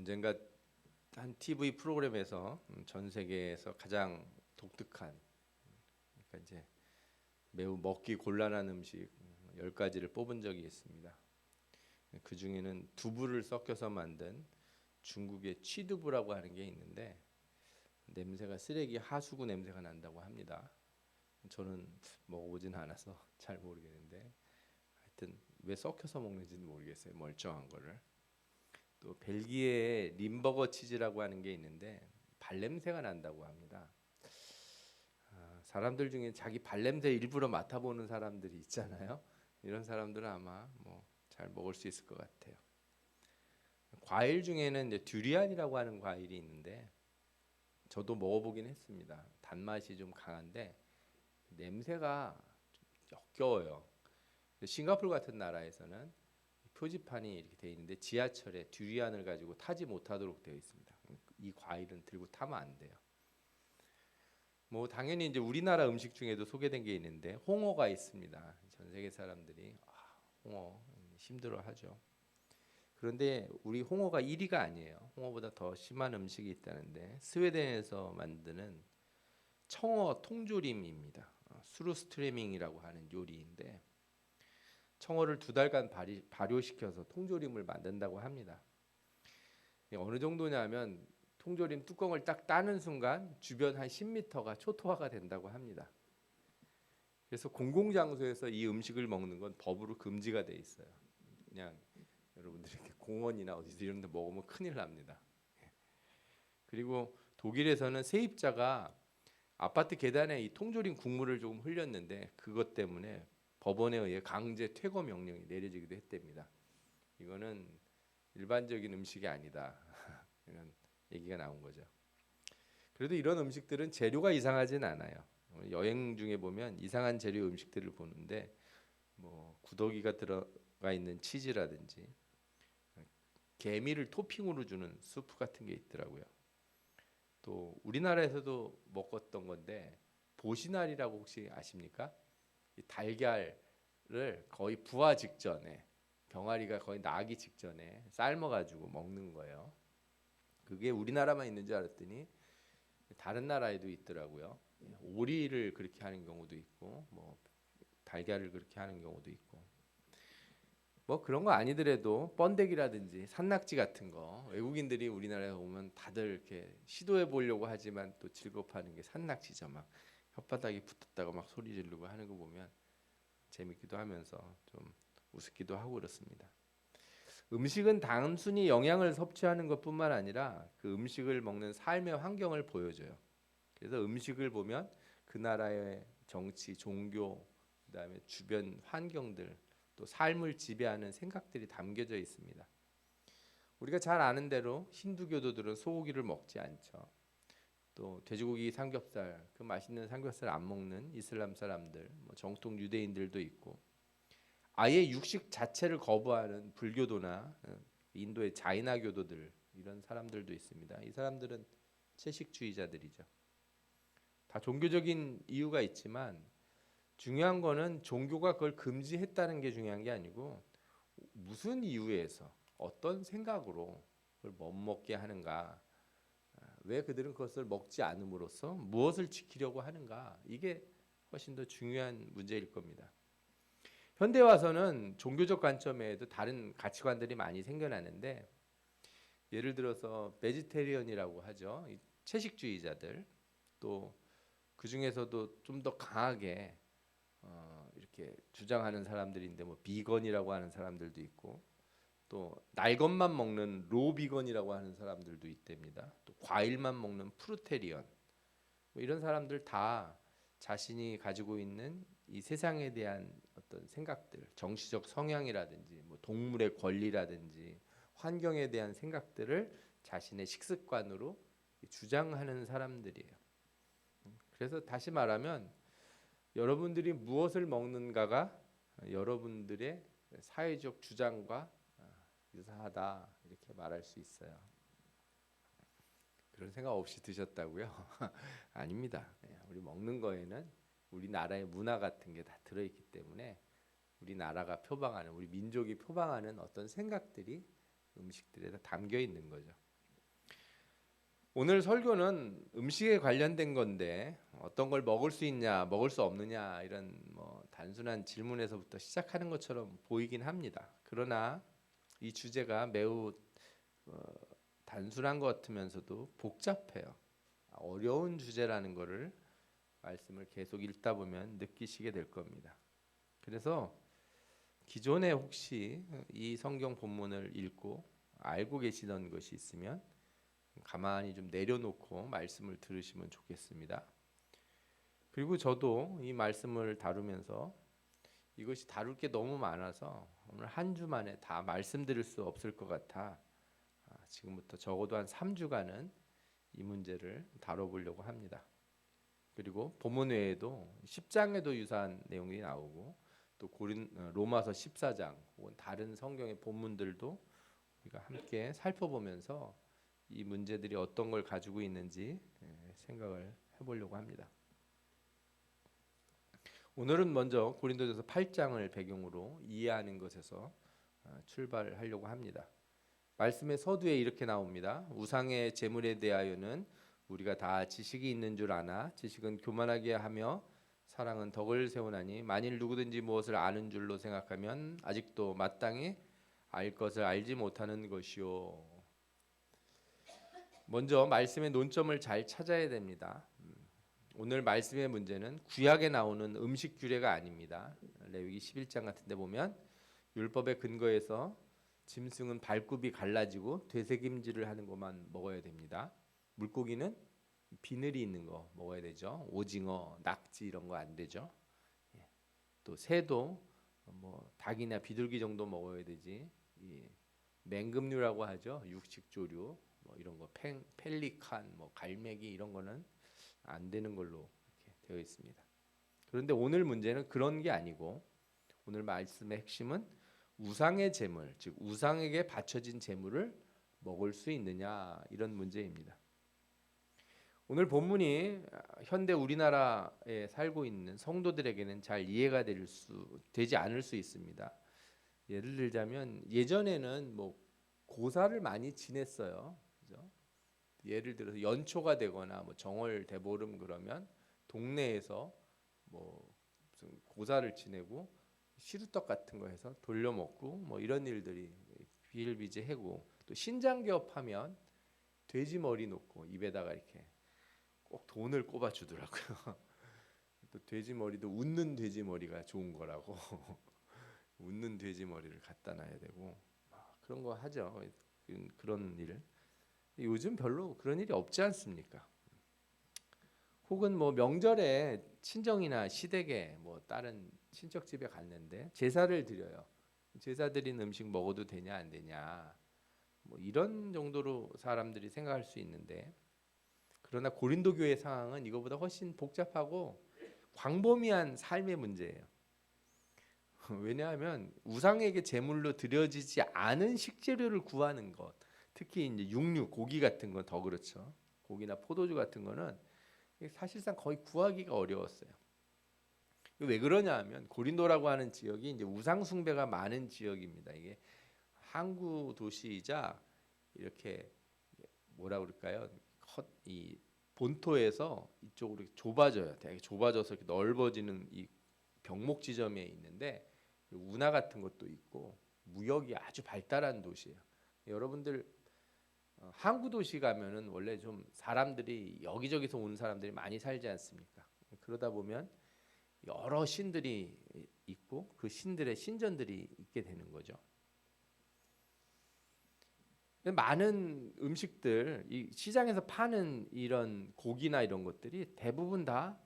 언젠가 한 TV 프로그램에서 전 세계에서 가장 독특한, 그러니까 이제 매우 먹기 곤란한 음식 10가지를 뽑은 적이 있습니다. 그 중에는 두부를 섞여서 만든 중국의 취두부라고 하는 게 있는데, 냄새가 쓰레기 하수구 냄새가 난다고 합니다. 저는 먹어보진 않아서 잘 모르겠는데, 하여튼 왜 섞여서 먹는지는 모르겠어요. 멀쩡한 거를. 또 벨기에의 림버거 치즈라고 하는 게 있는데 발냄새가 난다고 합니다. 사람들 중에 자기 발냄새 일부러 맡아보는 사람들이 있잖아요. 이런 사람들은 아마 뭐 잘 먹을 수 있을 것 같아요. 과일 중에는 이제 듀리안이라고 하는 과일이 있는데 저도 먹어보긴 했습니다. 단맛이 좀 강한데 냄새가 좀 역겨워요. 싱가포르 같은 나라에서는 표지판이 이렇게 되어 있는데 지하철에 듀리안을 가지고 타지 못하도록 되어 있습니다. 이 과일은 들고 타면 안 돼요. 뭐 당연히 이제 우리나라 음식 중에도 소개된 게 있는데 홍어가 있습니다. 전 세계 사람들이 홍어 힘들어하죠. 그런데 우리 홍어가 1위가 아니에요. 홍어보다 더 심한 음식이 있다는데 스웨덴에서 만드는 청어 통조림입니다. 수루스트레밍이라고 하는 요리인데 청어를 2달간 발효시켜서 통조림을 만든다고 합니다. 어느 정도냐면 통조림 뚜껑을 딱 따는 순간 주변 한 10m가 초토화가 된다고 합니다. 그래서 공공장소에서 이 음식을 먹는 건 법으로 금지가 돼 있어요. 그냥 여러분들이 이렇게 공원이나 어디서 이런 데 먹으면 큰일 납니다. 그리고 독일에서는 세입자가 아파트 계단에 이 통조림 국물을 조금 흘렸는데 그것 때문에 법원에 의해 강제 퇴거 명령이 내려지기도 했답니다. 이거는 일반적인 음식이 아니다. 이런 얘기가 나온 거죠. 그래도 이런 음식들은 재료가 이상하진 않아요. 여행 중에 보면 이상한 재료 음식들을 보는데 뭐 구더기가 들어가 있는 치즈라든지 개미를 토핑으로 주는 수프 같은 게 있더라고요. 또 우리나라에서도 먹었던 건데 보시날이라고 혹시 아십니까? 이 달걀을 거의 부화 직전에 병아리가 거의 나기 직전에 삶아가지고 먹는 거예요. 그게 우리나라만 있는 줄 알았더니 다른 나라에도 있더라고요. 오리를 그렇게 하는 경우도 있고, 뭐 달걀을 그렇게 하는 경우도 있고, 뭐 그런 거 아니더라도 번데기라든지 산낙지 같은 거 외국인들이 우리나라에 오면 다들 이렇게 시도해 보려고 하지만 또 즐겁어하는 게 산낙지죠. 막 혓바닥이 붙었다가 막 소리 지르고 하는 거 보면 재밌기도 하면서 좀 우습기도 하고 그렇습니다. 음식은 단순히 영양을 섭취하는 것뿐만 아니라 그 음식을 먹는 삶의 환경을 보여줘요. 그래서 음식을 보면 그 나라의 정치, 종교, 그다음에 주변 환경들, 또 삶을 지배하는 생각들이 담겨져 있습니다. 우리가 잘 아는 대로 힌두교도들은 소고기를 먹지 않죠. 또 돼지고기 삼겹살, 그 맛있는 삼겹살 안 먹는 이슬람 사람들, 뭐 정통 유대인들도 있고, 아예 육식 자체를 거부하는 불교도나 인도의 자이나 교도들 이런 사람들도 있습니다. 이 사람들은 채식주의자들이죠. 다 종교적인 이유가 있지만 중요한 거는 종교가 그걸 금지했다는 게 중요한 게 아니고 무슨 이유에서 어떤 생각으로 그걸 못 먹게 하는가, 왜 그들은 그것을 먹지 않음으로써 무엇을 지키려고 하는가, 이게 훨씬 더 중요한 문제일 겁니다. 현대 와서는 종교적 관점에도 다른 가치관들이 많이 생겨나는데 예를 들어서 베지테리언이라고 하죠. 이 채식주의자들, 또 그 중에서도 좀 더 강하게 이렇게 주장하는 사람들인데 뭐 비건이라고 하는 사람들도 있고, 또 날 것만 먹는 로비건이라고 하는 사람들도 있답니다. 또 과일만 먹는 프루테리언, 뭐 이런 사람들 다 자신이 가지고 있는 이 세상에 대한 어떤 생각들, 정치적 성향이라든지 뭐 동물의 권리라든지 환경에 대한 생각들을 자신의 식습관으로 주장하는 사람들이에요. 그래서 다시 말하면 여러분들이 무엇을 먹는가가 여러분들의 사회적 주장과 유사하다, 이렇게 말할 수 있어요. 그런 생각 없이 드셨다고요? 아닙니다. 우리 먹는 거에는 우리나라의 문화 같은 게 다 들어있기 때문에 우리나라가 표방하는, 우리 민족이 표방하는 어떤 생각들이 음식들에 다 담겨 있는 거죠. 오늘 설교는 음식에 관련된 건데 어떤 걸 먹을 수 있냐, 먹을 수 없느냐 이런 뭐 단순한 질문에서부터 시작하는 것처럼 보이긴 합니다. 그러나 이 주제가 매우 어, 단순한 것 같으면서도 복잡해요. 어려운 주제라는 것을 말씀을 계속 읽다 보면 느끼시게 될 겁니다. 그래서 기존에 혹시 이 성경 본문을 읽고 알고 계시던 것이 있으면 가만히 좀 내려놓고 말씀을 들으시면 좋겠습니다. 그리고 저도 이 말씀을 다루면서 이것이 다룰 게 너무 많아서 오늘 한 주만에 다 말씀드릴 수 없을 것 같아 지금부터 적어도 한 3주간은 이 문제를 다뤄보려고 합니다. 그리고 본문 외에도 10장에도 유사한 내용이 나오고 또 로마서 14장 혹은 다른 성경의 본문들도 우리가 함께 살펴보면서 이 문제들이 어떤 걸 가지고 있는지 생각을 해보려고 합니다. 오늘은 먼저 고린도전서 8장을 배경으로 이해하는 것에서 출발하려고 합니다. 말씀의 서두에 이렇게 나옵니다. 우상의 제물에 대하여는 우리가 다 지식이 있는 줄 아나 지식은 교만하게 하며 사랑은 덕을 세우나니 만일 누구든지 무엇을 아는 줄로 생각하면 아직도 마땅히 알 것을 알지 못하는 것이요. 먼저 말씀의 논점을 잘 찾아야 됩니다. 오늘 말씀의 문제는 구약에 나오는 음식 규례가 아닙니다. 레위기 11장 같은 데 보면 율법의 근거에서 짐승은 발굽이 갈라지고 되새김질을 하는 것만 먹어야 됩니다. 물고기는 비늘이 있는 거 먹어야 되죠. 오징어, 낙지 이런 거 안 되죠. 또 새도 뭐 닭이나 비둘기 정도 먹어야 되지. 맹금류라고 하죠. 육식조류 뭐 이런 거 펠리칸, 뭐 갈매기 이런 거는 안 되는 걸로 이렇게 되어 있습니다. 그런데 오늘 문제는 그런 게 아니고 오늘 말씀의 핵심은 우상의 제물, 즉 우상에게 바쳐진 제물을 먹을 수 있느냐 이런 문제입니다. 오늘 본문이 현대 우리나라에 살고 있는 성도들에게는 잘 이해가 되지 않을 수 있습니다. 예를 들자면 예전에는 뭐 고사를 많이 지냈어요. 그죠? 예를 들어서 연초가 되거나 뭐 정월 대보름 그러면 동네에서 뭐 무슨 고사를 지내고 시루떡 같은 거 해서 돌려 먹고 뭐 이런 일들이 비일비재하고 또 신장기업하면 돼지 머리 놓고 입에다가 이렇게 꼭 돈을 꼽아 주더라고요. 또 돼지 머리도 웃는 돼지 머리가 좋은 거라고 웃는 돼지 머리를 갖다 놔야 되고 그런 거 하죠. 그런 일. 요즘 별로 그런 일이 없지 않습니까? 혹은 뭐 명절에 친정이나 시댁에 뭐 다른 친척 집에 갔는데 제사를 드려요. 제사 드린 음식 먹어도 되냐 안 되냐 뭐 이런 정도로 사람들이 생각할 수 있는데 그러나 고린도 교회 상황은 이거보다 훨씬 복잡하고 광범위한 삶의 문제예요. 왜냐하면 우상에게 제물로 드려지지 않은 식재료를 구하는 것, 특히 이제 육류, 고기 같은 건 더 그렇죠. 고기나 포도주 같은 거는 사실상 거의 구하기가 어려웠어요. 왜 그러냐 하면 고린도라고 하는 지역이 이제 우상 숭배가 많은 지역입니다. 이게 항구 도시이자 이렇게 뭐라 그럴까요? 이 본토에서 이쪽으로 좁아져요. 되게 좁아져서 이렇게 넓어지는 이 병목 지점에 있는데 운하 같은 것도 있고 무역이 아주 발달한 도시예요. 여러분들 항구 도시 가면은 원래 좀 사람들이 여기저기서 온 사람들이 많이 살지 않습니까? 그러다 보면 여러 신들이 있고 그 신들의 신전들이 있게 되는 거죠. 많은 음식들, 이 시장에서 파는 이런 고기나 이런 것들이 대부분 다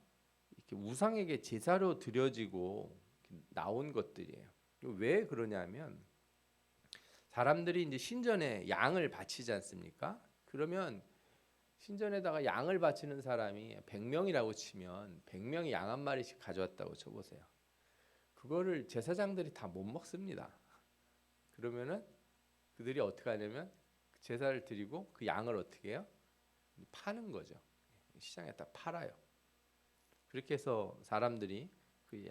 이렇게 우상에게 제사로 드려지고 나온 것들이에요. 왜 그러냐면 사람들이 이제 신전에 양을 바치지 않습니까? 그러면 신전에다가 양을 바치는 사람이 100명이라고 치면 100명이 양 한 마리씩 가져왔다고 쳐보세요. 그거를 제사장들이 다 못 먹습니다. 그러면은 그들이 어떻게 하냐면 제사를 드리고 그 양을 어떻게 해요? 파는 거죠. 시장에다 팔아요. 그렇게 해서 사람들이 그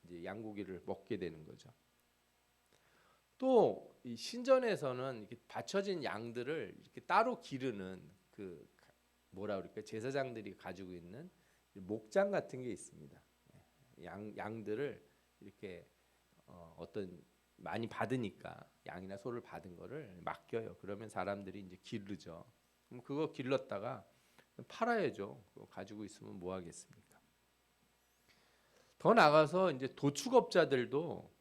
이제 양고기를 먹게 되는 거죠. 또 이 신전에서는 이렇게 바쳐진 양들을 이렇게 따로 기르는 그 뭐라 그럴까, 제사장들이 가지고 있는 목장 같은 게 있습니다. 양들을 이렇게 어떤 많이 받으니까 양이나 소를 받은 거를 맡겨요. 그러면 사람들이 이제 기르죠. 그럼 그거 길렀다가 팔아야죠. 그거 가지고 있으면 뭐 하겠습니까? 더 나가서 이제 도축업자들도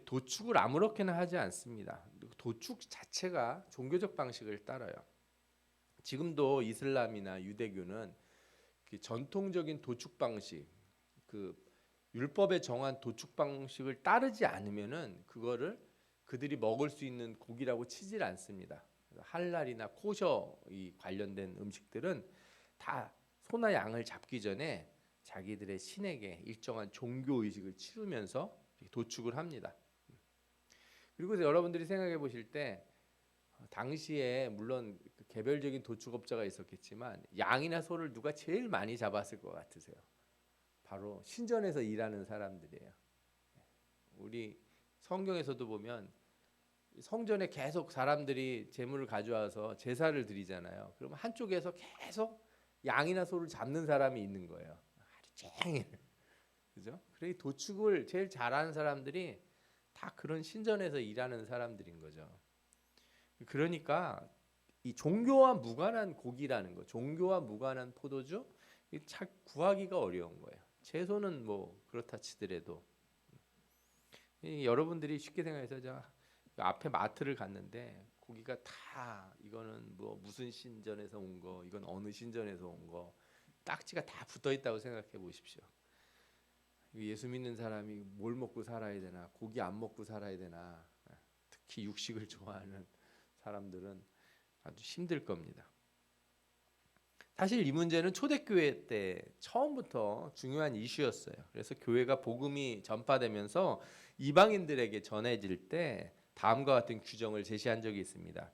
도축을 아무렇게나 하지 않습니다. 도축 자체가 종교적 방식을 따라요. 지금도 이슬람이나 유대교는 그 전통적인 도축 방식, 그 율법에 정한 도축 방식을 따르지 않으면은 그거를 그들이 먹을 수 있는 고기라고 치질 않습니다. 할랄이나 코셔 이 관련된 음식들은 다 소나 양을 잡기 전에 자기들의 신에게 일정한 종교 의식을 치르면서 도축을 합니다. 그리고 여러분들이 생각해 보실 때 당시에 물론 개별적인 도축업자가 있었겠지만 양이나 소를 누가 제일 많이 잡았을 것 같으세요? 바로 신전에서 일하는 사람들이에요. 우리 성경에서도 보면 성전에 계속 사람들이 제물을 가져와서 제사를 드리잖아요. 그러면 한쪽에서 계속 양이나 소를 잡는 사람이 있는 거예요. 하루 종일. 그죠? 그래 도축을 제일 잘하는 사람들이 다 그런 신전에서 일하는 사람들인 거죠. 그러니까 이 종교와 무관한 고기라는 거, 종교와 무관한 포도주, 참 구하기가 어려운 거예요. 채소는 뭐 그렇다 치더라도 여러분들이 쉽게 생각해서 저 앞에 마트를 갔는데 고기가 다 이거는 뭐 무슨 신전에서 온 거, 이건 어느 신전에서 온 거, 딱지가 다 붙어 있다고 생각해 보십시오. 예수 믿는 사람이 뭘 먹고 살아야 되나, 고기 안 먹고 살아야 되나, 특히 육식을 좋아하는 사람들은 아주 힘들 겁니다. 사실 이 문제는 초대교회 때 처음부터 중요한 이슈였어요. 그래서 교회가 복음이 전파되면서 이방인들에게 전해질 때 다음과 같은 규정을 제시한 적이 있습니다.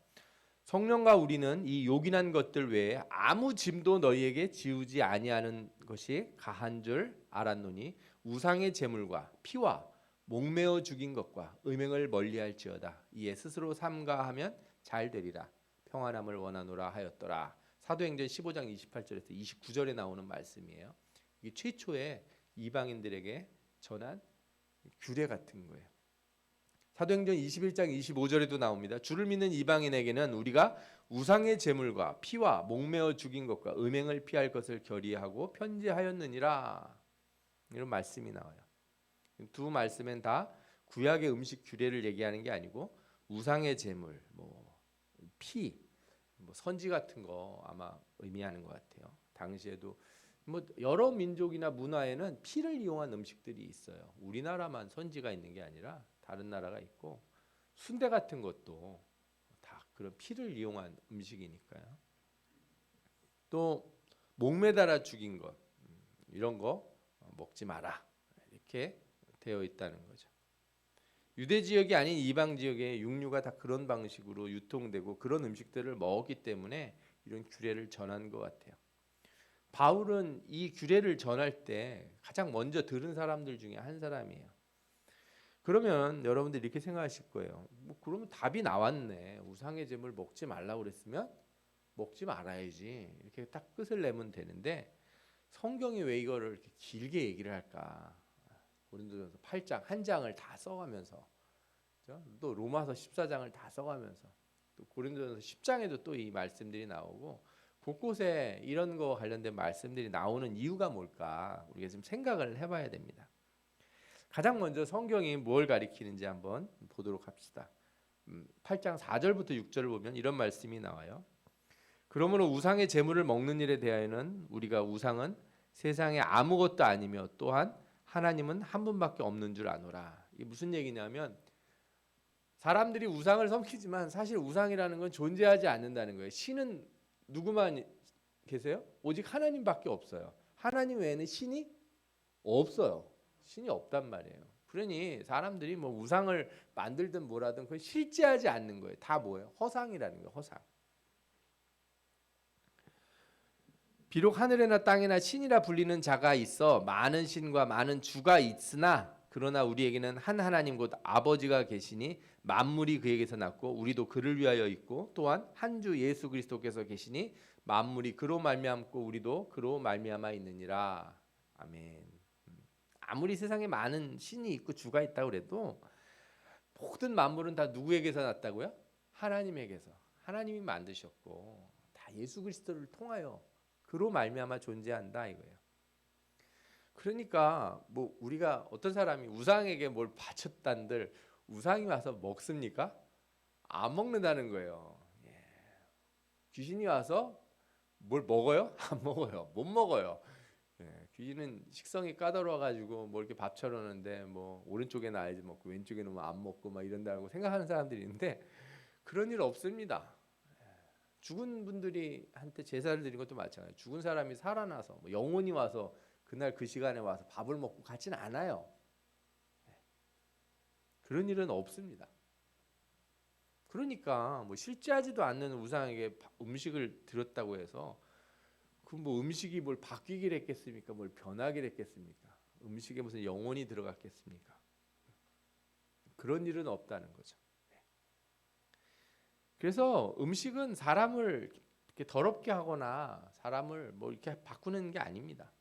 성령과 우리는 이 요긴한 것들 외에 아무 짐도 너희에게 지우지 아니하는 것이 가한 줄 알았노니 우상의 제물과 피와 목매어 죽인 것과 음행을 멀리할지어다. 이에 스스로 삼가하면 잘 되리라. 평안함을 원하노라 하였더라. 사도행전 15장 28절에서 29절에 나오는 말씀이에요. 이게 최초의 이방인들에게 전한 규례 같은 거예요. 사도행전 21장 25절에도 나옵니다. 주를 믿는 이방인에게는 우리가 우상의 제물과 피와 목매어 죽인 것과 음행을 피할 것을 결의하고 편지하였느니라. 이런 말씀이 나와요. 두 말씀엔 다 구약의 음식 규례를 얘기하는 게 아니고 우상의 제물, 뭐 피, 뭐 선지 같은 거 아마 의미하는 것 같아요. 당시에도 뭐 여러 민족이나 문화에는 피를 이용한 음식들이 있어요. 우리나라만 선지가 있는 게 아니라 다른 나라가 있고 순대 같은 것도 다 그런 피를 이용한 음식이니까요. 또 목매달아 죽인 것 이런 거 먹지 마라 이렇게 되어 있다는 거죠. 유대 지역이 아닌 이방 지역의 육류가 다 그런 방식으로 유통되고 그런 음식들을 먹었기 때문에 이런 규례를 전한 것 같아요. 바울은 이 규례를 전할 때 가장 먼저 들은 사람들 중에 한 사람이에요. 그러면 여러분들 이렇게 생각하실 거예요. 뭐 그러면 답이 나왔네. 우상의 제물 먹지 말라고 그랬으면 먹지 말아야지. 이렇게 딱 끝을 내면 되는데 성경이 왜 이거를 이렇게 길게 얘기를 할까? 고린도전서 8장 한 장을 다 써가면서 또 로마서 14장을 다 써가면서 또 고린도전서 10장에도 또 이 말씀들이 나오고 곳곳에 이런 거 관련된 말씀들이 나오는 이유가 뭘까? 우리가 좀 생각을 해봐야 됩니다. 가장 먼저 성경이 뭘 가리키는지 한번 보도록 합시다. 8장 4절부터 6절을 보면 이런 말씀이 나와요. 그러므로 우상의 제물을 먹는 일에 대하여는 우리가 우상은 세상에 아무것도 아니며 또한 하나님은 한 분밖에 없는 줄 아노라. 이게 무슨 얘기냐면 사람들이 우상을 섬기지만 사실 우상이라는 건 존재하지 않는다는 거예요. 신은 누구만 계세요? 오직 하나님밖에 없어요. 하나님 외에는 신이 없어요. 신이 없단 말이에요. 그러니 사람들이 뭐 우상을 만들든 뭐라든 그건 실제하지 않는 거예요. 다 뭐예요? 허상이라는 거예요. 허상. 비록 하늘에나 땅에나 신이라 불리는 자가 있어 많은 신과 많은 주가 있으나 그러나 우리에게는 한 하나님 곧 아버지가 계시니 만물이 그에게서 났고 우리도 그를 위하여 있고 또한 한 주 예수 그리스도께서 계시니 만물이 그로 말미암고 우리도 그로 말미암아 있느니라. 아멘. 아무리 세상에 많은 신이 있고 주가 있다고 그래도 모든 만물은 다 누구에게서 났다고요? 하나님에게서. 하나님이 만드셨고 다 예수 그리스도를 통하여 그로 말미암아 존재한다 이거예요. 그러니까 뭐 우리가 어떤 사람이 우상에게 뭘 바쳤단들 우상이 와서 먹습니까? 안 먹는다는 거예요. 예. 귀신이 와서 뭘 먹어요? 안 먹어요. 못 먹어요. 예. 귀신은 식성이 까다로워가지고 뭐 이렇게 밥 차려놓는데 뭐 오른쪽에 놔야지 먹고 왼쪽에 놓으면 안 먹고 막 이런다고 생각하는 사람들이 있는데 그런 일 없습니다. 죽은 분들이 한테 제사를 드린 것도 마찬가지예요. 죽은 사람이 살아나서 뭐 영혼이 와서 그날 그 시간에 와서 밥을 먹고 가지는 않아요. 그런 일은 없습니다. 그러니까 뭐 실제하지도 않는 우상에게 음식을 드렸다고 해서 그 뭐 음식이 뭘 바뀌기를 했겠습니까? 뭘 변하기를 했겠습니까? 음식에 무슨 영혼이 들어갔겠습니까? 그런 일은 없다는 거죠. 그래서 음식은 사람을 이렇게 더럽게 하거나 사람을 뭐 이렇게 바꾸는 게 아닙니다.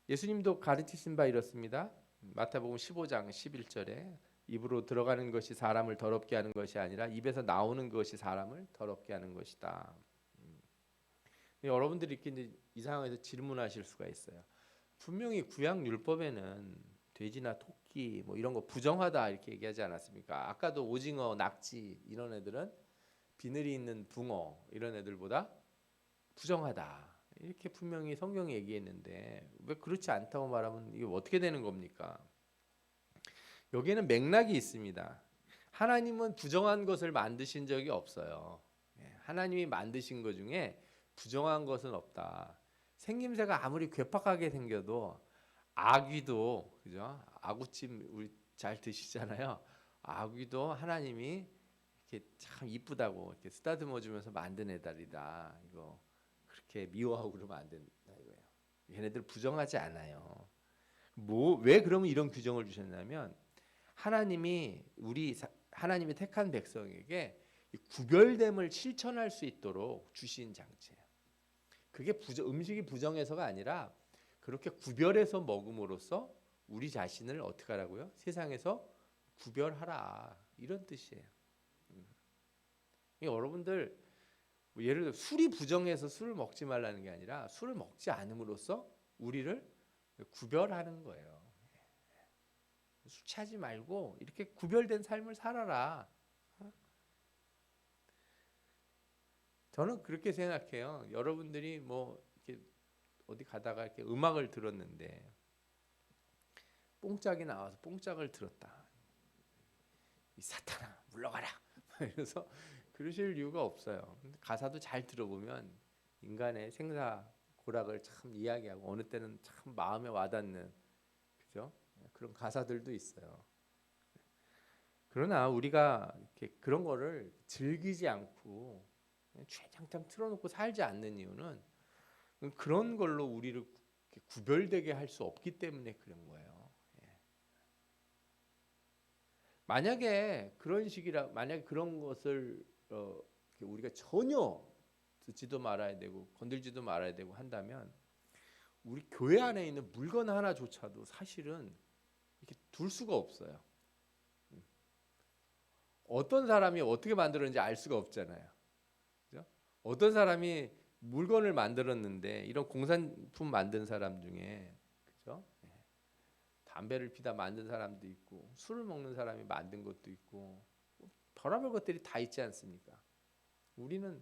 예수님도 가르치신 바 이렇습니다. 마태복음 15장 11절에 입으로 들어가는 것이 사람을 더럽게 하는 것이 아니라 입에서 나오는 것이 사람을 더럽게 하는 것이다. 여러분들이 이렇게 이제 이 상황에서 질문하실 수가 있어요. 분명히 구약 율법에는 돼지나 토끼 뭐 이런 거 부정하다 이렇게 얘기하지 않았습니까? 아까도 오징어, 낙지 이런 애들은 비늘이 있는 붕어 이런 애들보다 부정하다 이렇게 분명히 성경이 얘기했는데 왜 그렇지 않다고 말하면 이게 어떻게 되는 겁니까? 여기에는 맥락이 있습니다. 하나님은 부정한 것을 만드신 적이 없어요. 하나님이 만드신 것 중에 부정한 것은 없다. 생김새가 아무리 괴팍하게 생겨도 아귀도 그죠? 아구찜 우리 잘 드시잖아요. 아귀도 하나님이 이렇게 참 이쁘다고 이렇게 쓰다듬어 주면서 만든 애들이다. 이거 그렇게 미워하고 그러면 안 된다 이거예요. 얘네들 부정하지 않아요. 뭐 왜 그러면 이런 규정을 주셨냐면 하나님이 하나님이 택한 백성에게 구별됨을 실천할 수 있도록 주신 장치예요. 그게 음식이 부정해서가 아니라 그렇게 구별해서 먹음으로써 우리 자신을 어떻게 하라고요? 세상에서 구별하라 이런 뜻이에요. 여러분들 뭐 예를 들어 술이 부정해서 술을 먹지 말라는 게 아니라 술을 먹지 않음으로써 우리를 구별하는 거예요. 술 취하지 말고 이렇게 구별된 삶을 살아라. 저는 그렇게 생각해요. 여러분들이 뭐 이렇게 어디 가다가 이렇게 음악을 들었는데 뽕짝이 나와서 뽕짝을 들었다. 이 사탄아 물러가라. 그래서 그러실 이유가 없어요. 가사도 잘 들어보면 인간의 생사 고락을 참 이야기하고 어느 때는 참 마음에 와닿는 그죠? 그런 가사들도 있어요. 그러나 우리가 이렇게 그런 거를 즐기지 않고 최장창 틀어놓고 살지 않는 이유는 그런 걸로 우리를 구별되게 할 수 없기 때문에 그런 거예요. 만약에 만약에 그런 것을 우리가 전혀 듣지도 말아야 되고 건들지도 말아야 되고 한다면 우리 교회 안에 있는 물건 하나조차도 사실은 이렇게 둘 수가 없어요. 어떤 사람이 어떻게 만들었는지 알 수가 없잖아요. 그죠? 어떤 사람이 물건을 만들었는데 이런 공산품 만든 사람 중에 그죠? 담배를 피다 만든 사람도 있고 술을 먹는 사람이 만든 것도 있고 별의별 것들이 다 있지 않습니까? 우리는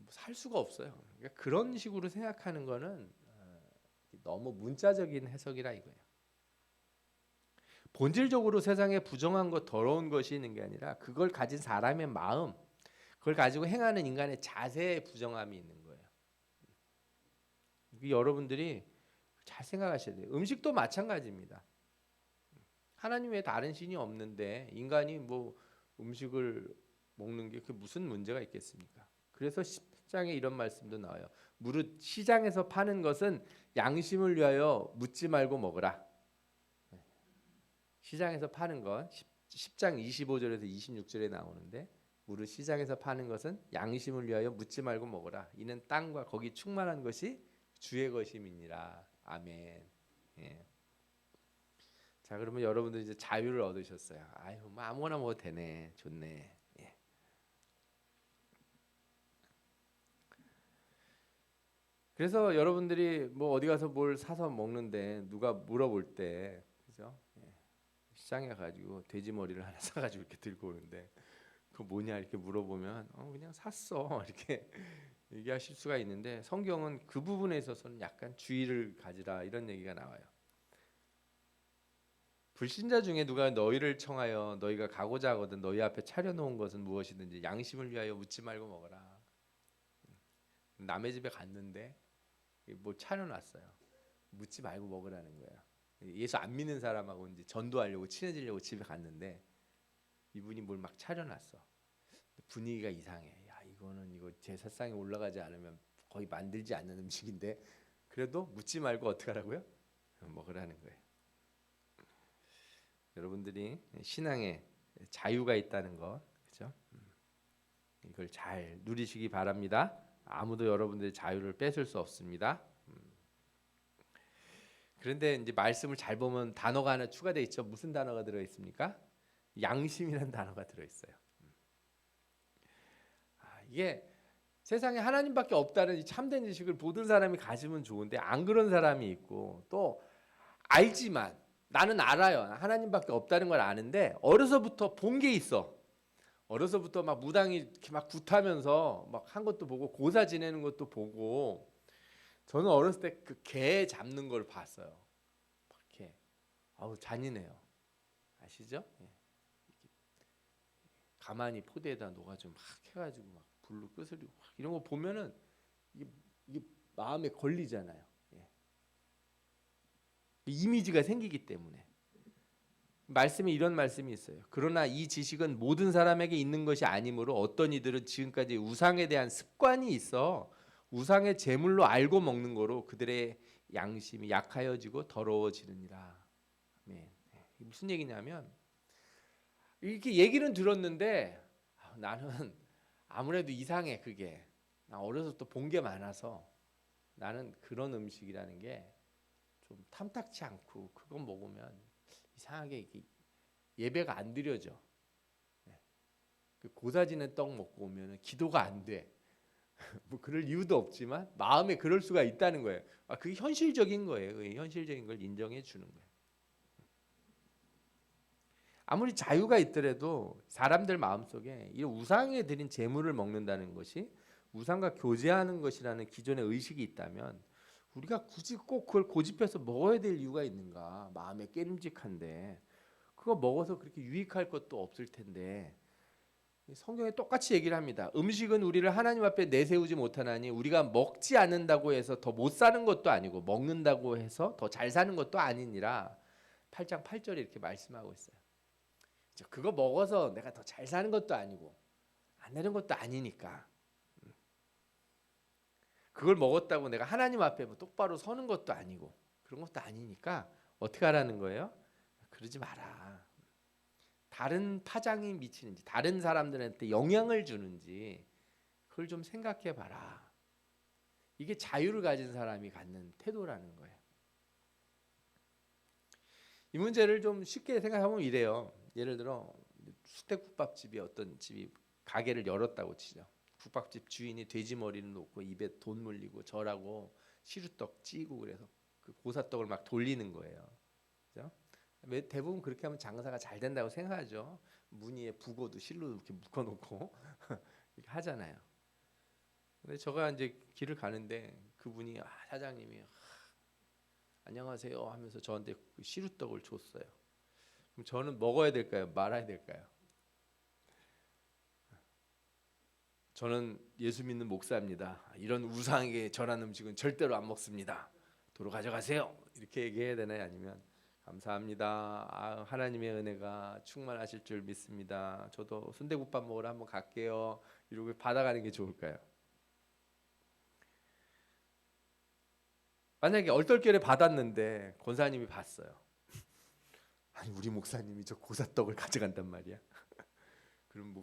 살 수가 없어요. 그러니까 그런 식으로 생각하는 거는 너무 문자적인 해석이라 이거예요. 본질적으로 세상에 부정한 것, 더러운 것이 있는 게 아니라 그걸 가진 사람의 마음, 그걸 가지고 행하는 인간의 자세에 부정함이 있는 거예요. 여러분들이 잘 생각하셔야 돼요. 음식도 마찬가지입니다. 하나님 외에 다른 신이 없는데 인간이 뭐 음식을 먹는 게 그게 무슨 문제가 있겠습니까? 그래서 10장에 이런 말씀도 나와요. 무릇 시장에서 파는 것은 양심을 위하여 묻지 말고 먹으라. 시장에서 파는 건 10장 25절에서 26절에 나오는데 무릇 시장에서 파는 것은 양심을 위하여 묻지 말고 먹으라. 이는 땅과 거기 충만한 것이 주의 것임이니라. 아멘. 예. 자, 그러면 여러분들 이제 자유를 얻으셨어요. 아유, 뭐 아무거나 먹어도 되네. 좋네. 예. 그래서 여러분들이 뭐 어디 가서 뭘 사서 먹는데 누가 물어볼 때, 그죠? 예. 시장에 가지고 돼지 머리를 하나 사가지고 이렇게 들고 오는데 그거 뭐냐 이렇게 물어보면 그냥 샀어 이렇게 얘기하실 수가 있는데, 성경은 그 부분에 있어서는 약간 주의를 가지라 이런 얘기가 나와요. 불신자 중에 누가 너희를 청하여 너희가 가고자 하거든 너희 앞에 차려놓은 것은 무엇이든지 양심을 위하여 묻지 말고 먹어라. 남의 집에 갔는데 뭐 차려놨어요. 묻지 말고 먹으라는 거예요. 예수 안 믿는 사람하고 이제 전도하려고 친해지려고 집에 갔는데 이분이 뭘 막 차려놨어. 분위기가 이상해. 야, 이거 제사상에 올라가지 않으면 거의 만들지 않는 음식인데 그래도 묻지 말고 어떻게 하라고요? 먹으라는 거예요. 여러분들이 신앙에 자유가 있다는 것, 그렇죠? 이걸 잘 누리시기 바랍니다. 아무도 여러분들의 자유를 뺏을 수 없습니다. 그런데 이제 말씀을 잘 보면 단어가 하나 추가되어 있죠. 무슨 단어가 들어 있습니까? 양심이라는 단어가 들어 있어요. 이게 세상에 하나님밖에 없다는 이 참된 지식을 모든 사람이 가지면 좋은데 안 그런 사람이 있고, 또 알지만 나는 알아요. 하나님밖에 없다는 걸 아는데 어려서부터 본 게 있어. 어려서부터 막 무당이 이렇게 막 굿하면서 막 한 것도 보고 고사 지내는 것도 보고, 저는 어렸을 때 그 개 잡는 걸 봤어요. 이렇게 아우 잔인해요. 아시죠? 예. 가만히 포대에다 녹아서 막 해가지고 막 불로 끄스리고 막 이런 거 보면은 이게 마음에 걸리잖아요. 예. 이미지가 생기기 때문에. 말씀에 이런 말씀이 있어요. 그러나 이 지식은 모든 사람에게 있는 것이 아니므로 어떤 이들은 지금까지 우상에 대한 습관이 있어 우상의 제물로 알고 먹는 거로 그들의 양심이 약하여지고 더러워지느니라. 아멘. 무슨 얘기냐면 이렇게 얘기는 들었는데 나는 아무래도 이상해 그게. 나 어려서부터 본 게 많아서 나는 그런 음식이라는 게 좀 탐탁치 않고 그거 먹으면 이상하게 이게 예배가 안 드려져. 그 고사지는 떡 먹고 오면 기도가 안 돼. 뭐 그럴 이유도 없지만 마음에 그럴 수가 있다는 거예요. 그게 현실적인 거예요. 그게 현실적인 걸 인정해 주는 거예요. 아무리 자유가 있더라도 사람들 마음속에 이 우상에 드린 제물을 먹는다는 것이 우상과 교제하는 것이라는 기존의 의식이 있다면 우리가 굳이 꼭 그걸 고집해서 먹어야 될 이유가 있는가? 마음에 깨름직한데 그거 먹어서 그렇게 유익할 것도 없을 텐데, 성경에 똑같이 얘기를 합니다. 음식은 우리를 하나님 앞에 내세우지 못하나니 우리가 먹지 않는다고 해서 더 못 사는 것도 아니고 먹는다고 해서 더 잘 사는 것도 아니니라. 8장 8절에 이렇게 말씀하고 있어요. 그거 먹어서 내가 더 잘 사는 것도 아니고 안 되는 것도 아니니까, 그걸 먹었다고 내가 하나님 앞에 뭐 똑바로 서는 것도 아니고 그런 것도 아니니까 어떻게 하라는 거예요? 그러지 마라. 다른 파장이 미치는지 다른 사람들한테 영향을 주는지 그걸 좀 생각해 봐라. 이게 자유를 가진 사람이 갖는 태도라는 거예요. 이 문제를 좀 쉽게 생각하면 이래요. 예를 들어 수태국밥집이 어떤 집이 가게를 열었다고 치죠. 국밥집 주인이 돼지 머리를 놓고 입에 돈 물리고 절하고 시루떡 찌고 그래서 그 고사떡을 막 돌리는 거예요. 그죠? 대부분 그렇게 하면 장사가 잘 된다고 생각하죠. 무늬에 북어도 실로 이렇게 묶어놓고 이렇게 하잖아요. 근데 제가 이제 길을 가는데 그분이 사장님이 안녕하세요 하면서 저한테 그 시루떡을 줬어요. 그럼 저는 먹어야 될까요? 말아야 될까요? 저는 예수 믿는 목사입니다. 이런 우상에게 절한 음식은 절대로 안 먹습니다. 도로 가져가세요. 이렇게 얘기해야 되나요? 아니면 감사합니다. 하나님의 은혜가 충만하실 줄 믿습니다. 저도 순대국밥 먹으러 한번 갈게요. 이러고 받아가는 게 좋을까요? 만약에 얼떨결에 받았는데 권사님이 봤어요. 아니 우리 목사님이 저 고사떡을 가져간단 말이야. 그럼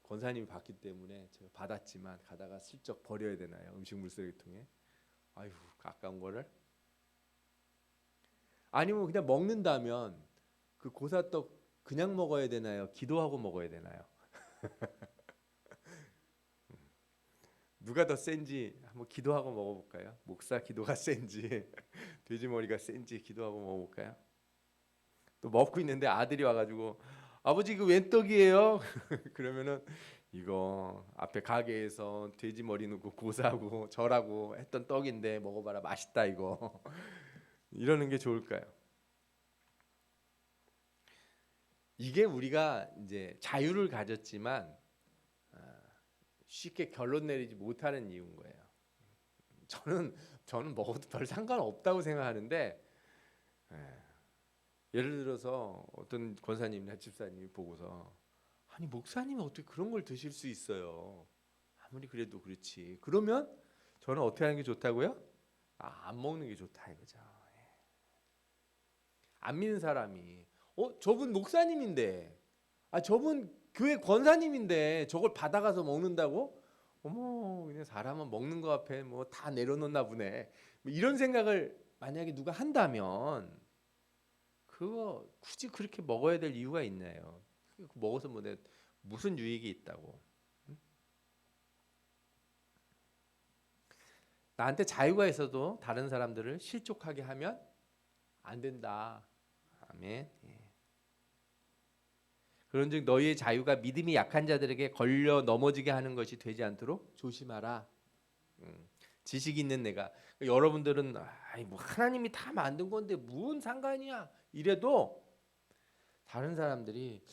권사님이 받기 때문에 제가 받았지만 가다가 슬쩍 버려야 되나요? 음식물 쓰레기통에. 아유, 아까운 거를. 아니면 그냥 먹는다면 그 고사떡 그냥 먹어야 되나요? 기도하고 먹어야 되나요? 누가 더 센지 한번 기도하고 먹어볼까요? 목사 기도가 센지 돼지 머리가 센지 기도하고 먹어볼까요? 또 먹고 있는데 아들이 와가지고 아버지 이거 웬 떡이에요? 그러면은 이거 앞에 가게에서 돼지 머리 넣고 고사하고 절하고 했던 떡인데 먹어봐라 맛있다 이거. 이러는 게 좋을까요? 이게 우리가 이제 자유를 가졌지만 쉽게 결론 내리지 못하는 이유인 거예요. 저는 먹어도 별 상관없다고 생각하는데 예를 들어서 어떤 권사님이나 집사님이 보고서 아니 목사님이 어떻게 그런 걸 드실 수 있어요? 아무리 그래도 그렇지. 그러면 저는 어떻게 하는 게 좋다고요? 안 먹는 게 좋다 이거죠. 안 믿는 사람이 저분 목사님인데 저분 교회 권사님인데 저걸 받아가서 먹는다고? 어머 그냥 사람은 먹는 거 앞에 뭐 다 내려놓나 보네. 뭐 이런 생각을 만약에 누가 한다면 그거 굳이 그렇게 먹어야 될 이유가 있나요? 먹어서 뭐 무슨 유익이 있다고? 나한테 자유가 있어도 다른 사람들을 실족하게 하면 안 된다. 아멘. 예. 그런즉 너희의 자유가 믿음이 약한 자들에게 걸려 넘어지게 하는 것이 되지 않도록 조심하라. 지식 있는 내가 여러분들은 뭐 하나님이 다 만든 건데 무슨 상관이야 이래도 다른 사람들이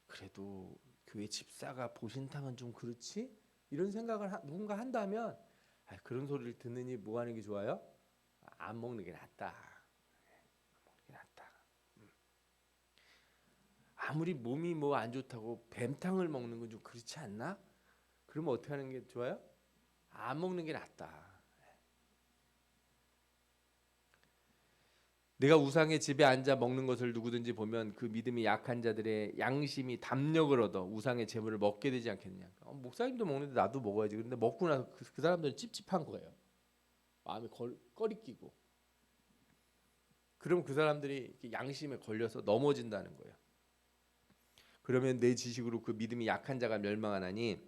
그래도 교회 집사가 보신탕은 좀 그렇지 이런 생각을 누군가 한다면 그런 소리를 듣느니 뭐 하는 게 좋아요? 안 먹는 게 낫다. 안 먹는 게 낫다. 아무리 몸이 뭐 안 좋다고 뱀탕을 먹는 건 좀 그렇지 않나? 그러면 어떻게 하는 게 좋아요? 안 먹는 게 낫다. 내가 우상의 집에 앉아 먹는 것을 누구든지 보면 그 믿음이 약한 자들의 양심이 담력을 얻어 우상의 재물을 먹게 되지 않겠느냐. 목사님도 먹는데 나도 먹어야지. 그런데 먹고 나서 그 사람들은 찝찝한 거예요. 마음에 꺼리끼고. 그럼 그 사람들이 양심에 걸려서 넘어진다는 거예요. 그러면 내 지식으로 그 믿음이 약한 자가 멸망하나니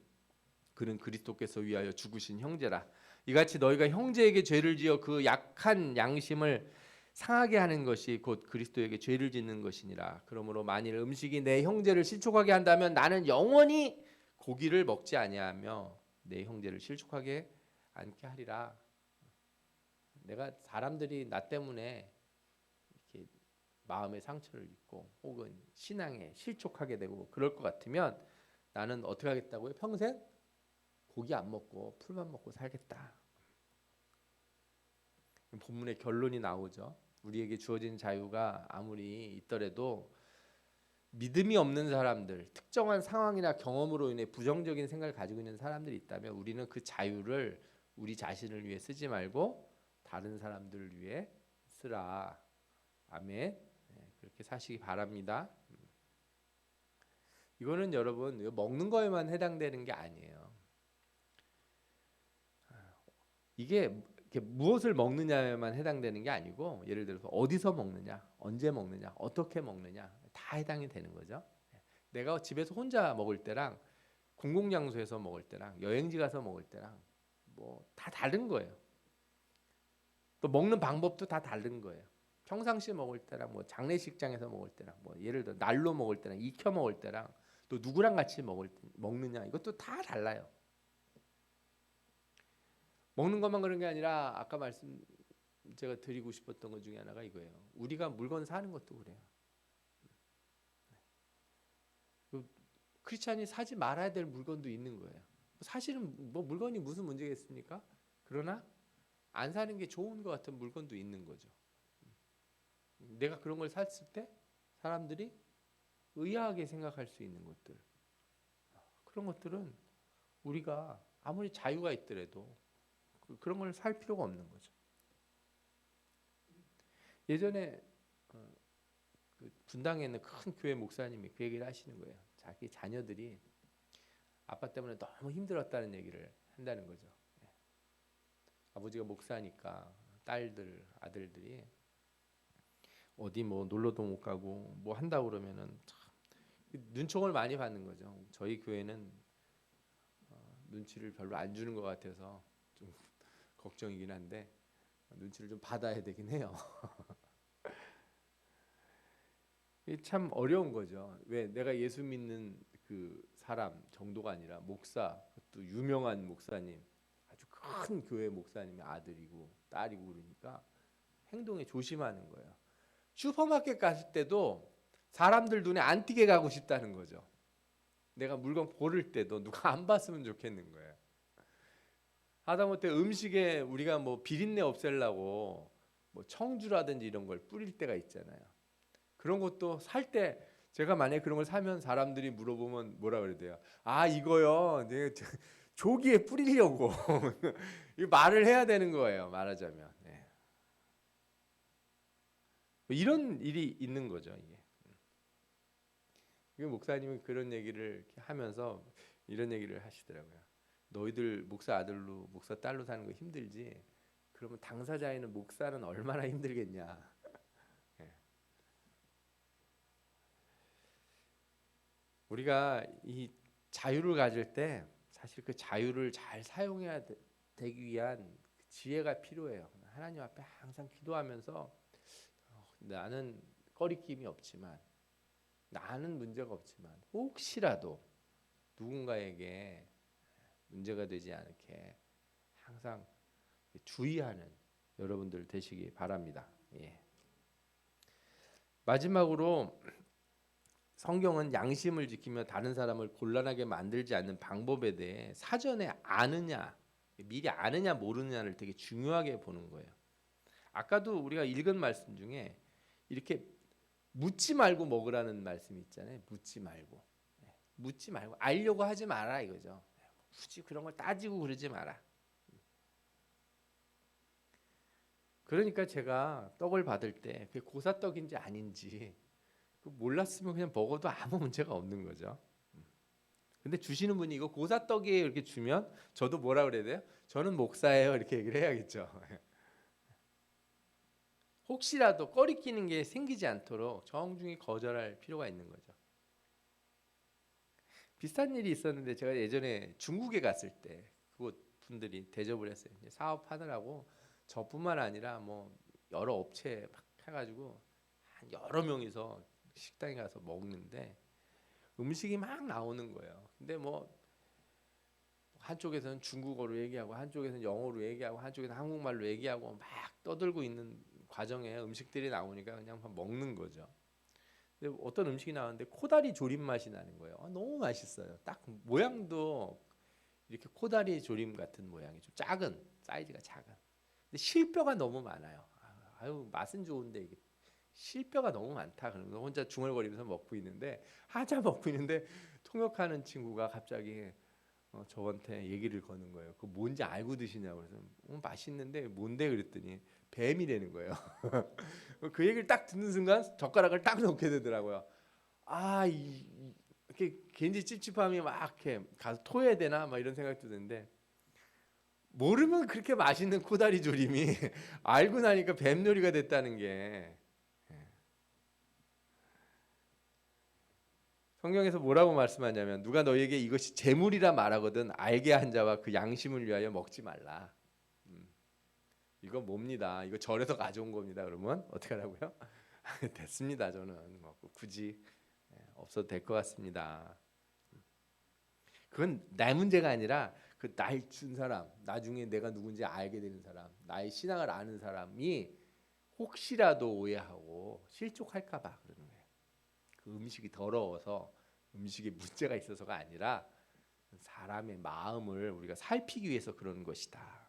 그는 그리스도께서 위하여 죽으신 형제라. 이같이 너희가 형제에게 죄를 지어 그 약한 양심을 상하게 하는 것이 곧 그리스도에게 죄를 짓는 것이니라. 그러므로 만일 음식이 내 형제를 실족하게 한다면 나는 영원히 고기를 먹지 아니하며 내 형제를 실족하게 않게 하리라. 내가 사람들이 나 때문에 이렇게 마음의 상처를 입고 혹은 신앙에 실족하게 되고 그럴 것 같으면 나는 어떻게 하겠다고요? 평생 고기 안 먹고 풀만 먹고 살겠다. 본문의 결론이 나오죠. 우리에게 주어진 자유가 아무리 있더라도 믿음이 없는 사람들, 특정한 상황이나 경험으로 인해 부정적인 생각을 가지고 있는 사람들이 있다면 우리는 그 자유를 우리 자신을 위해 쓰지 말고 다른 사람들을 위해 쓰라. 아멘. 그렇게 사시기 바랍니다. 이거는 여러분 먹는 거에만 해당되는 게 아니에요. 이게 무엇을 먹느냐에만 해당되는 게 아니고 예를 들어서 어디서 먹느냐, 언제 먹느냐, 어떻게 먹느냐 다 해당이 되는 거죠. 내가 집에서 혼자 먹을 때랑 공공장소에서 먹을 때랑 여행지 가서 먹을 때랑 뭐 다 다른 거예요. 또 먹는 방법도 다 다른 거예요. 평상시에 먹을 때랑 뭐 장례식장에서 먹을 때랑 뭐 예를 들어 날로 먹을 때랑 익혀 먹을 때랑 또 누구랑 같이 먹느냐 이것도 다 달라요. 먹는 것만 그런 게 아니라 아까 제가 드리고 싶었던 것 중에 하나가 이거예요. 우리가 물건 사는 것도 그래요. 크리스찬이 사지 말아야 될 물건도 있는 거예요. 사실은 뭐 물건이 무슨 문제겠습니까? 그러나 안 사는 게 좋은 것 같은 물건도 있는 거죠. 내가 그런 걸 샀을 때 사람들이 의아하게 생각할 수 있는 것들. 그런 것들은 우리가 아무리 자유가 있더라도 그런 걸 살 필요가 없는 거죠. 예전에 그 분당에 있는 큰 교회 목사님이 그 얘기를 하시는 거예요. 자기 자녀들이 아빠 때문에 너무 힘들었다는 얘기를 한다는 거죠. 예. 아버지가 목사니까 딸들, 아들들이 어디 뭐 놀러도 못 가고 뭐 한다고 그러면은 참 눈총을 많이 받는 거죠. 저희 교회는 눈치를 별로 안 주는 것 같아서 좀 걱정이긴 한데 눈치를 좀 받아야 되긴 해요. 이게 참 어려운 거죠. 왜 내가 예수 믿는 그 사람 정도가 아니라 목사, 또 유명한 목사님, 아주 큰 교회 목사님의 아들이고 딸이고 그러니까 행동에 조심하는 거예요. 슈퍼마켓 갔을 때도 사람들 눈에 안 띄게 가고 싶다는 거죠. 내가 물건 고를 때도 누가 안 봤으면 좋겠는 거예요. 하다못해 음식에 우리가 뭐 비린내 없애려고 뭐 청주라든지 이런 걸 뿌릴 때가 있잖아요. 그런 것도 살 때 제가 만약에 그런 걸 사면 사람들이 물어보면 뭐라 그래야 돼요? 아 이거요, 내가 조기에 뿌리려고 이 말을 해야 되는 거예요. 말하자면 네. 이런 일이 있는 거죠. 이게 목사님은 그런 얘기를 하면서 이런 얘기를 하시더라고요. 너희들 목사 아들로 목사 딸로 사는 거 힘들지? 그러면 당사자에는 목사는 얼마나 힘들겠냐? 예. 우리가 이 자유를 가질 때 사실 그 자유를 잘 사용해야 되기 위한 그 지혜가 필요해요. 하나님 앞에 항상 기도하면서 나는 꺼리낌이 없지만 나는 문제가 없지만 혹시라도 누군가에게 문제가 되지 않게 항상 주의하는 여러분들 되시기 바랍니다. 예. 마지막으로 성경은 양심을 지키며 다른 사람을 곤란하게 만들지 않는 방법에 대해 사전에 아느냐, 미리 아느냐 모르느냐를 되게 중요하게 보는 거예요. 아까도 우리가 읽은 말씀 중에 이렇게 묻지 말고 먹으라는 말씀이 있잖아요. 묻지 말고. 묻지 말고 알려고 하지 마라 이거죠. 굳이 그런 걸 따지고 그러지 마라. 그러니까 제가 떡을 받을 때 그게 고사떡인지 아닌지 몰랐으면 그냥 먹어도 아무 문제가 없는 거죠. 근데 주시는 분이 이거 고사떡이에요 이렇게 주면 저도 뭐라 그래야 돼요? 저는 목사예요 이렇게 얘기를 해야겠죠. 혹시라도 꺼리끼는 게 생기지 않도록 정중히 거절할 필요가 있는 거죠. 비슷한 일이 있었는데 제가 예전에 중국에 갔을 때 그곳 분들이 대접을 했어요. 사업하느라고 저뿐만 아니라 뭐 여러 업체 막 해가지고 한 여러 명이서 식당에 가서 먹는데 음식이 막 나오는 거예요. 근데 뭐 한쪽에서는 중국어로 얘기하고 한쪽에서는 영어로 얘기하고 한쪽에서는 한국말로 얘기하고 막 떠들고 있는 과정에 음식들이 나오니까 그냥 먹는 거죠. 근데 어떤 음식이 나왔는데 코다리 조림 맛이 나는 거예요. 너무 맛있어요. 딱 모양도 이렇게 코다리 조림 같은 모양이 좀 작은 사이즈가 작은. 근데 실뼈가 너무 많아요. 아유 맛은 좋은데 이게 실뼈가 너무 많다. 그러면서 혼자 중얼거리면서 먹고 있는데 한참 먹고 있는데 통역하는 친구가 갑자기 저한테 얘기를 거는 거예요. 그 뭔지 알고 드시냐고 그래서 맛있는데 뭔데 그랬더니 뱀이라는 거예요. 그 얘기를 딱 듣는 순간 젓가락을 딱 놓게 되더라고요. 이렇게 괜히 찝찝함이 막 이렇게 가서 토해야 되나 막 이런 생각도 드는데 모르면 그렇게 맛있는 코다리 조림이 알고 나니까 뱀 요리가 됐다는 게 성경에서 뭐라고 말씀하냐면 누가 너에게 이것이 재물이라 말하거든 알게 한 자와 그 양심을 위하여 먹지 말라. 이거 뭡니다. 이거 절에서 가져온 겁니다. 그러면 어떻게 하라고요? 됐습니다. 저는 뭐 굳이 없어도 될 것 같습니다. 그건 내 문제가 아니라 그 날 준 사람, 나중에 내가 누군지 알게 되는 사람, 나의 신앙을 아는 사람이 혹시라도 오해하고 실족할까 봐 그러는 거예요. 그 음식이 더러워서 음식에 문제가 있어서가 아니라 사람의 마음을 우리가 살피기 위해서 그러는 것이다.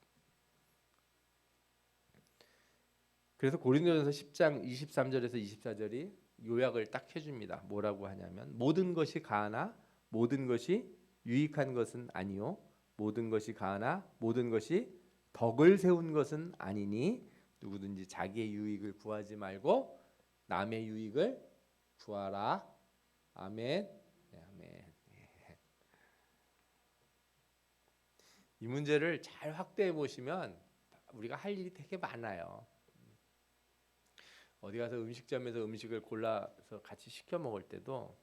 그래서 고린도전서 10장 23절에서 24절이 요약을 딱 해줍니다. 뭐라고 하냐면 모든 것이 가하나 모든 것이 유익한 것은 아니요 모든 것이 가하나 모든 것이 덕을 세운 것은 아니니 누구든지 자기의 유익을 구하지 말고 남의 유익을 구하라. 아멘. 네, 아멘. 이 문제를 잘 확대해 보시면 우리가 할 일이 되게 많아요. 어디 가서 음식점에서 음식을 골라서 같이 시켜 먹을 때도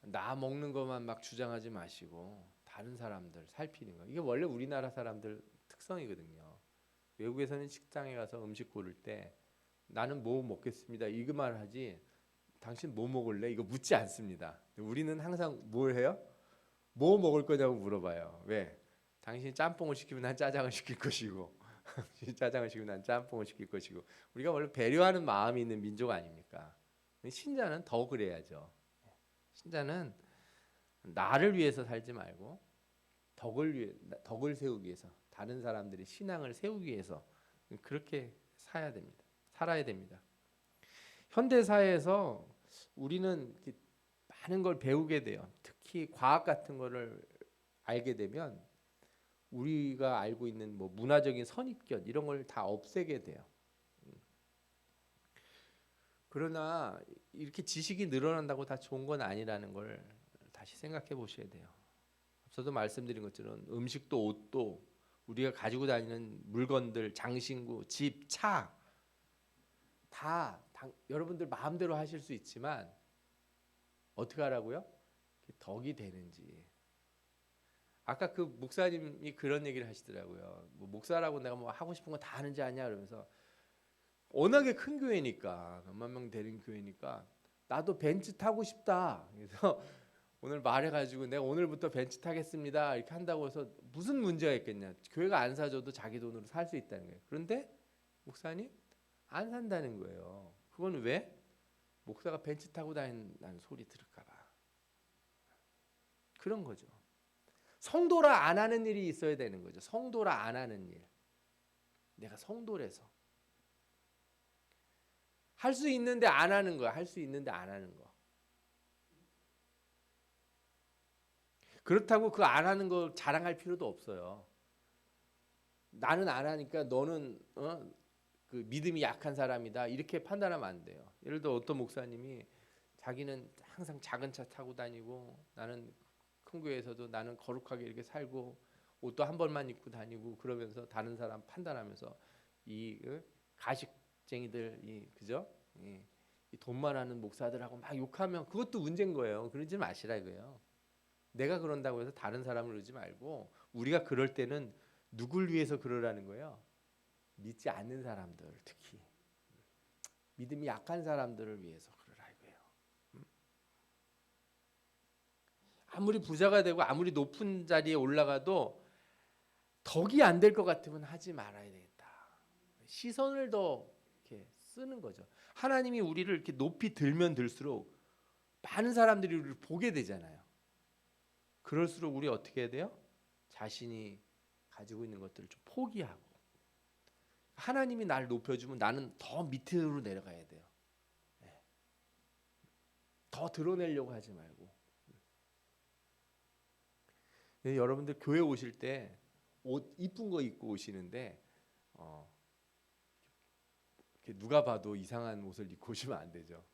나 먹는 것만 막 주장하지 마시고 다른 사람들 살피는 거. 이게 원래 우리나라 사람들 특성이거든요. 외국에서는 식당에 가서 음식 고를 때 나는 뭐 먹겠습니다. 이거만 하지 당신 뭐 먹을래? 이거 묻지 않습니다. 우리는 항상 뭘 해요? 뭐 먹을 거냐고 물어봐요. 왜? 당신이 짬뽕을 시키면 난 짜장을 시킬 것이고 짜장을 시키면 난 짬뽕을 시킬 것이고 우리가 원래 배려하는 마음이 있는 민족 아닙니까? 신자는 더 그래야죠. 신자는 나를 위해서 살지 말고 덕을 세우기 위해서 다른 사람들의 신앙을 세우기 위해서 그렇게 살아야 됩니다. 현대 사회에서 우리는 많은 걸 배우게 돼요. 특히 과학 같은 거를 알게 되면 우리가 알고 있는 뭐 문화적인 선입견 이런 걸 다 없애게 돼요. 그러나 이렇게 지식이 늘어난다고 다 좋은 건 아니라는 걸 다시 생각해 보셔야 돼요. 앞서도 말씀드린 것처럼 음식도 옷도 우리가 가지고 다니는 물건들, 장신구, 집, 차 다 여러분들 마음대로 하실 수 있지만 어떻게 하라고요? 덕이 되는지. 아까 그 목사님이 그런 얘기를 하시더라고요. 뭐 목사라고 내가 뭐 하고 싶은 거 다 하는지 아냐 그러면서 워낙에 큰 교회니까 몇만 명 되는 교회니까 나도 벤츠 타고 싶다. 그래서 오늘 말해가지고 내가 오늘부터 벤츠 타겠습니다. 이렇게 한다고 해서 무슨 문제가 있겠냐. 교회가 안 사줘도 자기 돈으로 살 수 있다는 거예요. 그런데 목사님 안 산다는 거예요. 그건 왜? 목사가 벤츠 타고 다닌다는 소리 들을까 봐. 그런 거죠. 성도라 안 하는 일이 있어야 되는 거죠. 성도라 안 하는 일. 내가 성도라서 할 수 있는데 안 하는 거야. 할 수 있는데 안 하는 거. 그렇다고 그 안 하는 거 자랑할 필요도 없어요. 나는 안 하니까 너는 그 믿음이 약한 사람이다. 이렇게 판단하면 안 돼요. 예를 들어 어떤 목사님이 자기는 항상 작은 차 타고 다니고 나는 큰 교회에서도 나는 거룩하게 이렇게 살고 옷도 한 벌만 입고 다니고 그러면서 다른 사람 판단하면서 이 가식쟁이들 그죠? 이 돈만 하는 목사들하고 막 욕하면 그것도 문제인 거예요. 그러지 마시라 이거예요. 내가 그런다고 해서 다른 사람을 그러지 말고 우리가 그럴 때는 누굴 위해서 그러라는 거예요. 믿지 않는 사람들 특히 믿음이 약한 사람들을 위해서 그러라 이거예요. 아무리 부자가 되고 아무리 높은 자리에 올라가도 덕이 안 될 것 같으면 하지 말아야 되겠다. 시선을 더 이렇게 쓰는 거죠. 하나님이 우리를 이렇게 높이 들면 들수록 많은 사람들이 우리를 보게 되잖아요. 그럴수록 우리 어떻게 해야 돼요? 자신이 가지고 있는 것들을 좀 포기하고 하나님이 나를 높여주면 나는 더 밑으로 내려가야 돼요. 더 드러내려고 하지 말고. 여러분들 교회 오실 때 옷 이쁜 거 입고 오시는데 누가 봐도 이상한 옷을 입고 오시면 안 되죠.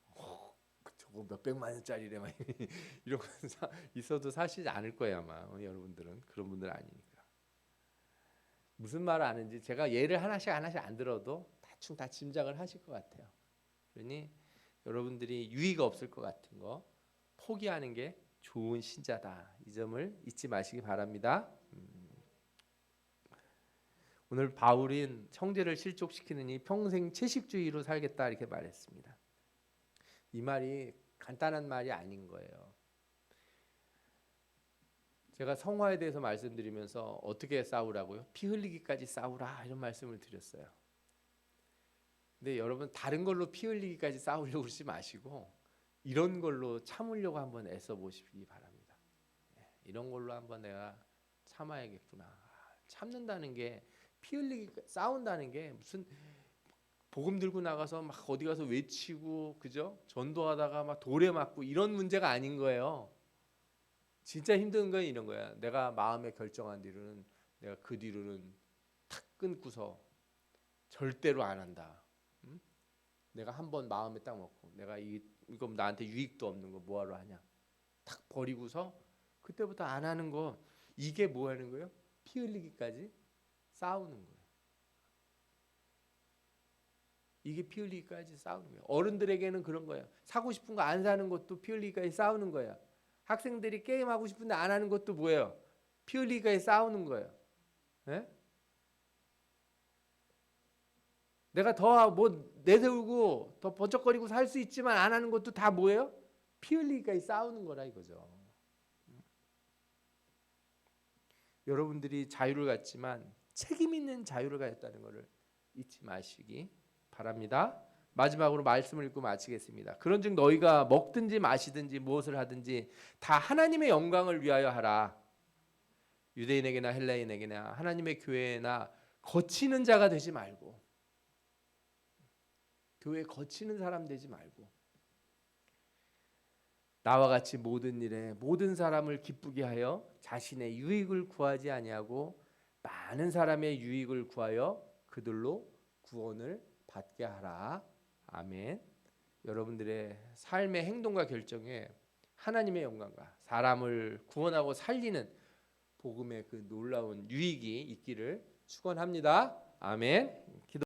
저거 몇 백만 원짜리래 막 이런 거 있어도 사시지 않을 거예요 아마 여러분들은 그런 분들 아니니까. 무슨 말을 하는지 제가 예를 하나씩 안 들어도 대충 다 짐작을 하실 것 같아요. 그러니 여러분들이 유의가 없을 것 같은 거 포기하는 게 좋은 신자다. 이 점을 잊지 마시기 바랍니다. 오늘 바울은 형제를 실족시키느니 평생 채식주의로 살겠다 이렇게 말했습니다. 이 말이 간단한 말이 아닌 거예요. 제가 성화에 대해서 말씀드리면서 어떻게 싸우라고요? 피 흘리기까지 싸우라 이런 말씀을 드렸어요. 근데 여러분 다른 걸로 피 흘리기까지 싸우려고 그러지 마시고 이런 걸로 참으려고 한번 애써 보시기 바랍니다. 이런 걸로 한번 내가 참아야겠구나. 참는다는 게 피 흘리기 싸운다는 게 무슨 복음 들고 나가서 막 어디 가서 외치고 그죠? 전도하다가 막 돌에 맞고 이런 문제가 아닌 거예요. 진짜 힘든 건 이런 거야. 내가 마음에 결정한 뒤로는 내가 그 뒤로는 탁 끊고서 절대로 안 한다. 응? 내가 한번 마음에 딱 먹고 내가 이거 나한테 유익도 없는 거 뭐하러 하냐. 탁 버리고서 그때부터 안 하는 거 이게 뭐 하는 거예요? 피 흘리기까지 싸우는 거예요. 이게 피 흘리기까지 싸우는 거예요. 어른들에게는 그런 거예요. 사고 싶은 거 안 사는 것도 피 흘리기까지 싸우는 거예요. 학생들이 게임하고 싶은데 안 하는 것도 뭐예요? 피 흘리기까지 싸우는 거예요. 예? 내가 더 뭐 내세우고 더 번쩍거리고 살 수 있지만 안 하는 것도 다 뭐예요? 피 흘리기까지 싸우는 거라 이거죠. 여러분들이 자유를 갖지만 책임 있는 자유를 가졌다는 것을 잊지 마시기 바랍니다. 마지막으로 말씀을 읽고 마치겠습니다. 그런즉 너희가 먹든지 마시든지 무엇을 하든지 다 하나님의 영광을 위하여 하라. 유대인에게나 헬라인에게나 하나님의 교회나 거치는 자가 되지 말고, 교회 거치는 사람 되지 말고, 나와 같이 모든 일에 모든 사람을 기쁘게 하여 자신의 유익을 구하지 아니하고 많은 사람의 유익을 구하여 그들로 구원을 받게 하라. 아멘. 여러분들의 삶의 행동과 결정에 하나님의 영광과 사람을 구원하고 살리는 복음의 그 놀라운 유익이 있기를 축원합니다. 아멘. 기도